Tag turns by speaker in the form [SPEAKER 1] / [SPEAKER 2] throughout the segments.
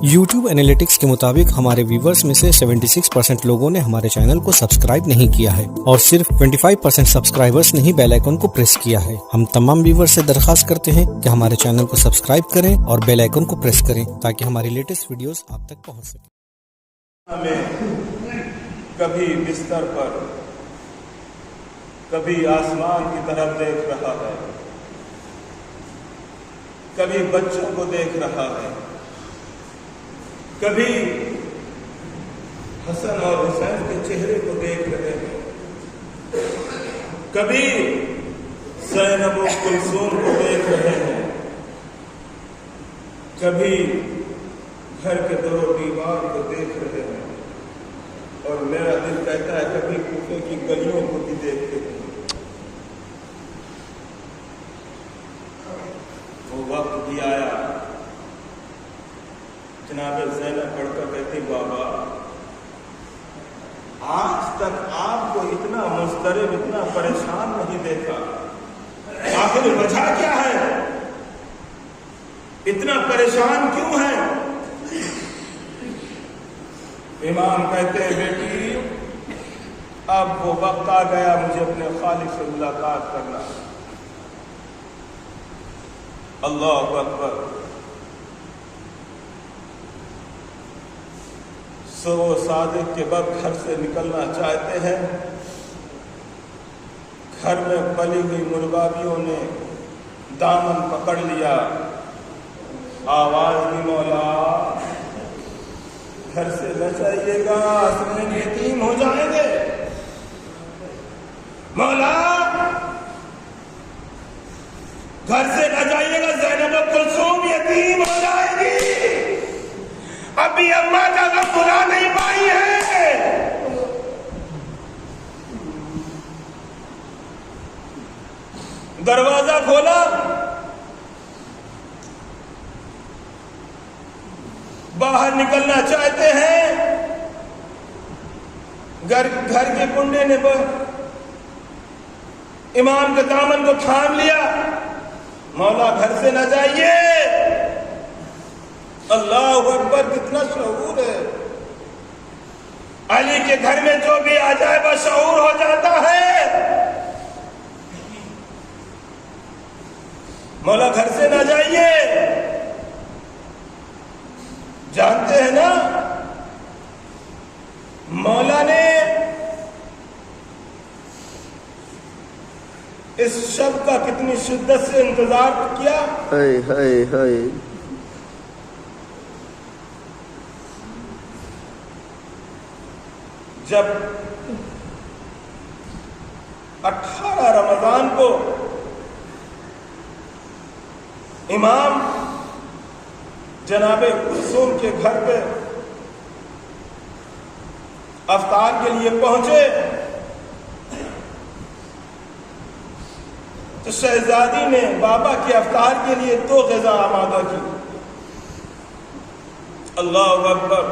[SPEAKER 1] YouTube analytics کے مطابق ہمارے ویورز میں سے 76% لوگوں نے ہمارے چینل کو سبسکرائب نہیں کیا ہے اور صرف 25% سبسکرائبرز نے ہی بیل آئیکن کو پریس کیا ہے۔ ہم تمام ویورز سے درخواست کرتے ہیں کہ ہمارے چینل کو سبسکرائب کریں اور بیل آئیکن کو پریس کریں تاکہ ہماری لیٹسٹ ویڈیوز آپ تک پہنچ سکیں۔
[SPEAKER 2] کبھی بستر پر، کبھی آسمان کی طرف دیکھ رہا ہے، کبھی بچوں کو دیکھ رہا ہے، کبھی حسن اور حسین کے چہرے کو دیکھ رہے ہیں، کبھی زینب و کلثوم کو دیکھ رہے ہیں، کبھی گھر کے در و دیوار کو دیکھ رہے ہیں، اور میرا دل کہتا ہے کبھی کوفے کی گلیوں کو بھی دیکھتے ہیں۔ وہ وقت بھی آیا، جناب زینب پڑھ کر کہتی بابا آج تک آپ کو اتنا مضطرب، اتنا پریشان نہیں دیکھا، آخر وجہ کیا ہے؟ اتنا پریشان کیوں ہے؟ امام کہتے ہیں بیٹی اب وہ وقت آ گیا مجھے اپنے خالق سے ملاقات کرنا۔ اللہ اکبر۔ سو وہ صادق کے وقت گھر سے نکلنا چاہتے ہیں، گھر میں پلی ہوئی مرغابیوں نے دامن پکڑ لیا، آواز دی مولا گھر سے نہ جائیے گا، حسنین یتیم ہو جائیں گے، مولا گھر سے نہ جائیے گا، زینب و کلثوم یتیم ہو جائے گی، ابھی اماں کا غم بھلا نہیں پائی ہے۔ دروازہ کھولا، باہر نکلنا چاہتے ہیں، گھر کے کنڈے نے امام کے دامن کو تھام لیا، مولا گھر سے نہ جائیے۔ اللہ اکبر، کتنا شعور ہے! علی کے گھر میں جو بھی آ جائے وہ شعور ہو جاتا ہے۔ مولا گھر سے نہ جائیے، جانتے ہیں نا مولا نے اس شب کا کتنی شدت سے انتظار کیا۔ جب 18 رمضان کو امام جناب کلثوم کے گھر پہ افطار کے لیے پہنچے تو شہزادی نے بابا کے افطار کے لیے 2 غذا آمادہ کی۔ اللہ اکبر۔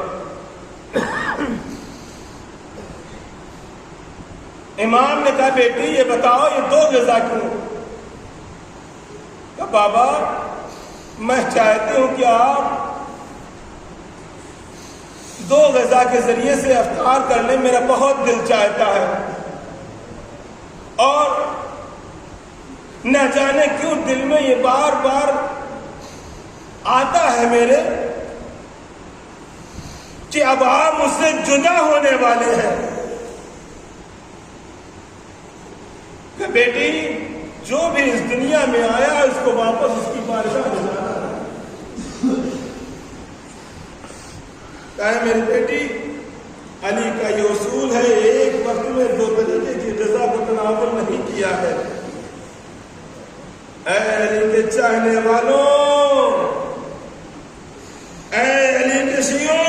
[SPEAKER 2] امام نے کہا بیٹی یہ بتاؤ یہ 2 غذا کیوں؟ کہ بابا میں چاہتی ہوں کہ آپ 2 غذا کے ذریعے سے افطار کر لیں، میرا بہت دل چاہتا ہے، اور نہ جانے کیوں دل میں یہ بار بار آتا ہے میرے کہ اب آپ مجھ سے جدا ہونے والے ہیں۔ کہ بیٹی جو بھی اس دنیا میں آیا اس کو واپس اس کی بادشاہ ہو جانا ہے۔ کہا میری بیٹی علی کا یہ اصول ہے، ایک وقت میں 2 طریقے کی غذا کو تناول نہیں کیا ہے۔ اے علی کے چاہنے والوں، اے علی کے شیعوں،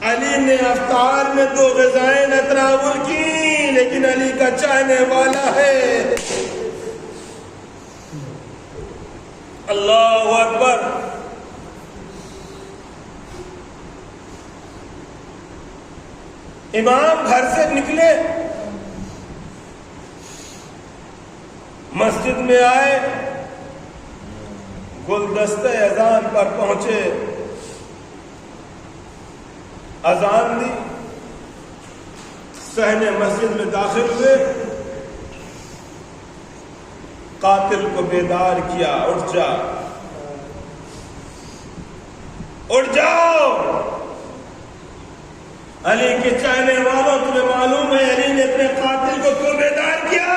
[SPEAKER 2] علی نے افطار میں 2 غذائیں نہ تناول کی، لیکن علی کا چاہنے والا ہے۔ اللہ اکبر۔ امام گھر سے نکلے، مسجد میں آئے، گلدستہ اذان پر پہنچے، اذان دی، صحن مسجد میں داخل ہوئے، قاتل کو بیدار کیا، اٹھ جا، اٹھ جاؤ۔ علی کے چاہنے والوں، تمہیں معلوم ہے علی نے اپنے قاتل کو کیوں بیدار کیا؟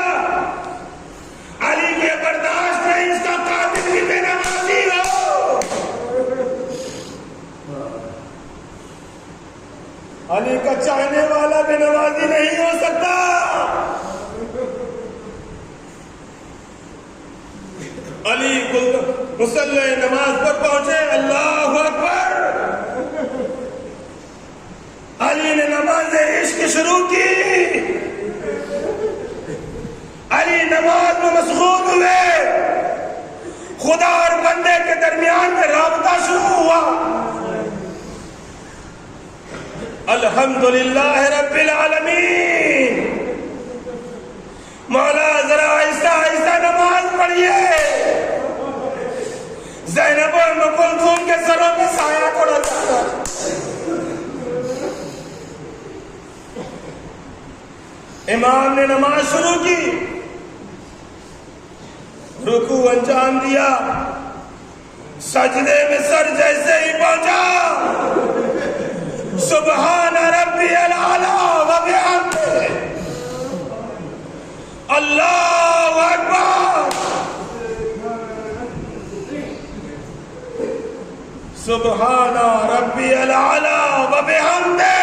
[SPEAKER 2] علی کے برداشت نہیں اس کا قاتل بھی بے نمازی ہو۔ علی کا چاہنے والا بے نمازی نہیں ہو سکتا۔ علی مصلی نماز پر پہنچے، اللہ اکبر، علی نے نماز عشق شروع کی، علی نماز میں مشغول ہوئے، خدا اور بندے کے درمیان میں رابطہ شروع ہوا۔ الحمدللہ رب العالمین، مولا ذرا آہستہ آہستہ نماز پڑھیے، زینب اور ام کلثوم کے سروں پہ سایہ پڑا جاتا۔ امام نے نماز شروع کی، رکوع انجام دیا، سجدے میں سر جیسے ہی پہنچا، سبحان ربی الاعلی و بحمدہ، اللہ اکبر، سبحان ربی الاعلی و بحمدہ۔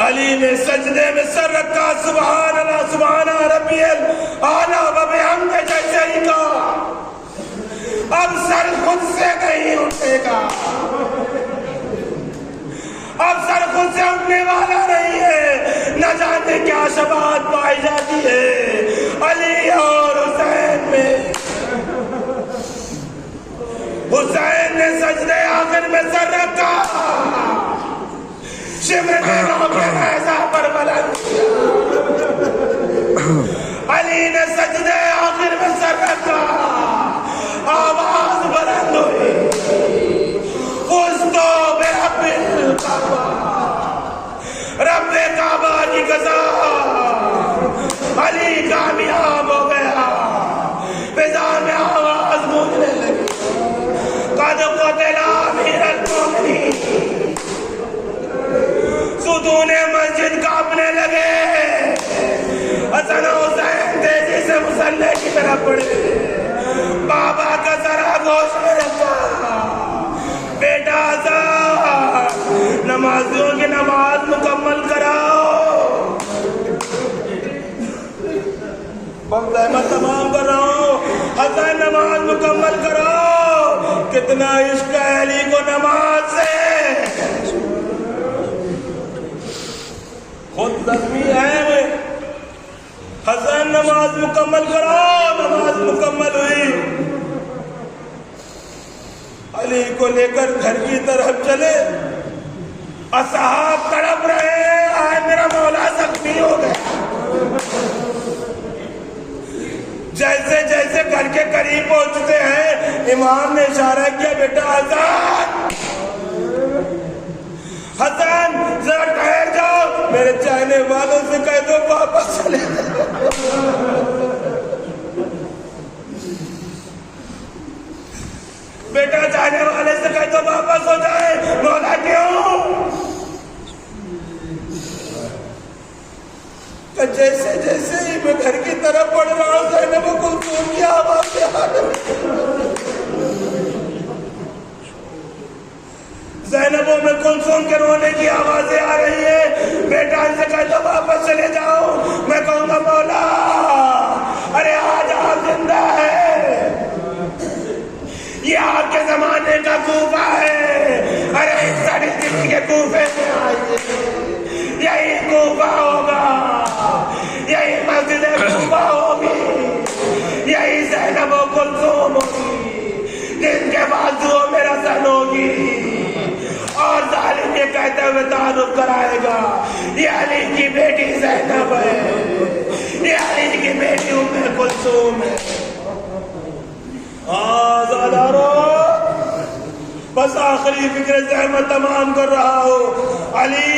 [SPEAKER 2] علی نے سجدے میں سر رکھا، سبحان اللہ سبحان ربی الاعلی و بحمدہ جیسے ہی کہا، اب سر خود سے نہیں اٹھے گا، اب سر خود سے اٹھنے والا نہیں ہے۔ نہ جانے کیا شباہت پائی جاتی ہے علی اور حسین میں۔ حسین نے سجدے آخر میں سر رکھا، شمر نام کے نیزہ پر بلند کیا، علی نے سجدے آخر میں سر رکھا، آواز بلند ہوئی، فزتو برب الکعبہ، رب کعبہ کی قسم، علی کامیاب ہو گیا۔ فضا میں آواز گونجنے لگی، قد قتل امیر المؤمنین، ستون مسجد کانپنے لگے، حسن و حسین تیزی سے مصلی کی طرف بڑھے، بابا کا ذرا گوش میں رکھا، بیٹا حسن نمازیوں کی نماز مکمل کراؤ۔ بندہ میں تمام کر رہا ہوں، حسن نماز مکمل کراؤ۔ کتنا عشق ہے علی کو نماز سے، خود زخمی ہے، حسن نماز مکمل کراؤ۔ نماز مکمل ہوئی، علی کو لے کر گھر کی طرف چلے، اصحاب تڑپ رہے ہیں، آئے میرا مولا زخمی ہو گیا۔ جیسے جیسے گھر کے قریب پہنچتے ہیں، امام نے اشارہ کیا، بیٹا حسن، حسن ذرا ٹھہر جاؤ، میرے چاہنے والوں سے کہہ دو واپس چلے جاؤ۔ بیٹا چاہنے والے سے کہہ دو واپس ہو جائے۔ مولا کیوں؟ کہ جیسے جیسے ہی میں گھر کی طرف بڑھ رہا ہوں، زینب و کلثوم کی آواز آ رہی، زینب و کلثوم کے رونے کی آوازیں آ رہی ہے۔ بیٹا ان سے کہہ دو واپس چلے جاؤ، میں کہوں گا مولا ارے آج آپ زندہ ہے، یہ آپ کے زمانے کا کوفہ ہے، ارے اس ساڑی دن کے کوفے میں آئیے، یہی کوفہ ہوگا، یہی مسجد کوفہ ہوگی، یہی زینب و کلثوم ہوگی، جن کے بازوؤں میں رسن ہوگی، اور ظالم یہ کہتے ہوئے تعارف کرائے گا، یہ علی کی بیٹی زینب ہے، یہ علی کی بیٹی ام کلثوم ہے. آزادارو بس آخری فکر زحمت تمام کر رہا ہو. علی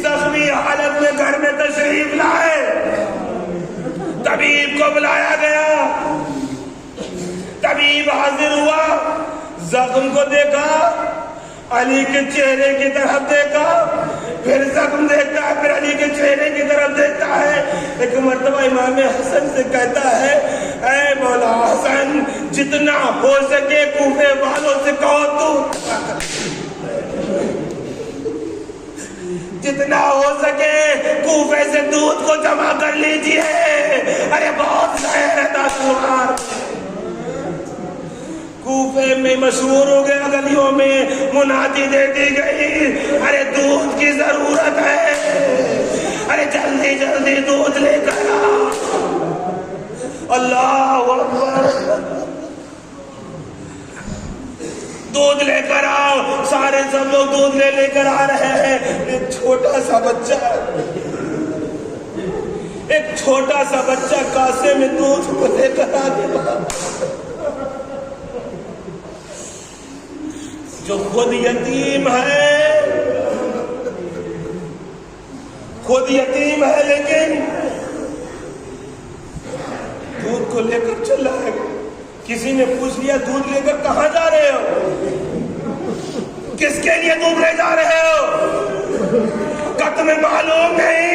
[SPEAKER 2] زخمی حالت میں گھر میں تشریف لائے. طبیب کو بلایا گیا. طبیب حاضر ہوا. زخم کو دیکھا, علی کے چہرے کی طرف دیکھا, پھر زخم دیکھتا ہے, پھر علی کے چہرے کی طرف دیکھتا ہے. ایک مرتبہ امام حسن سے کہتا ہے, اے مولا حسن, جتنا ہو سکے کوفے والوں سے کہو تو جتنا ہو سکے کوفے سے دودھ کو جمع کر لیجئے. ارے بہت زہر ہے تمہار. کوفے میں مشہور ہو گیا, گلیوں میں منادی دے دی گئی, ارے دودھ کی ضرورت ہے, ارے جلدی جلدی دودھ لے کر آ. اللہ اکبر. دودھ لے کر آؤ. سارے سب لوگ دودھ لے کر آ رہے ہیں. ایک چھوٹا سا بچہ کاسے میں دودھ کو لے کر آ گیا, جو خود یتیم ہے لیکن دودھ کو لے کر چلا ہے. کسی نے پوچھ لیا, دودھ لے کر کہاں جا رہے ہو؟ کس کے لیے دودھ لے جا رہے ہو؟ کہ تمہیں معلوم نہیں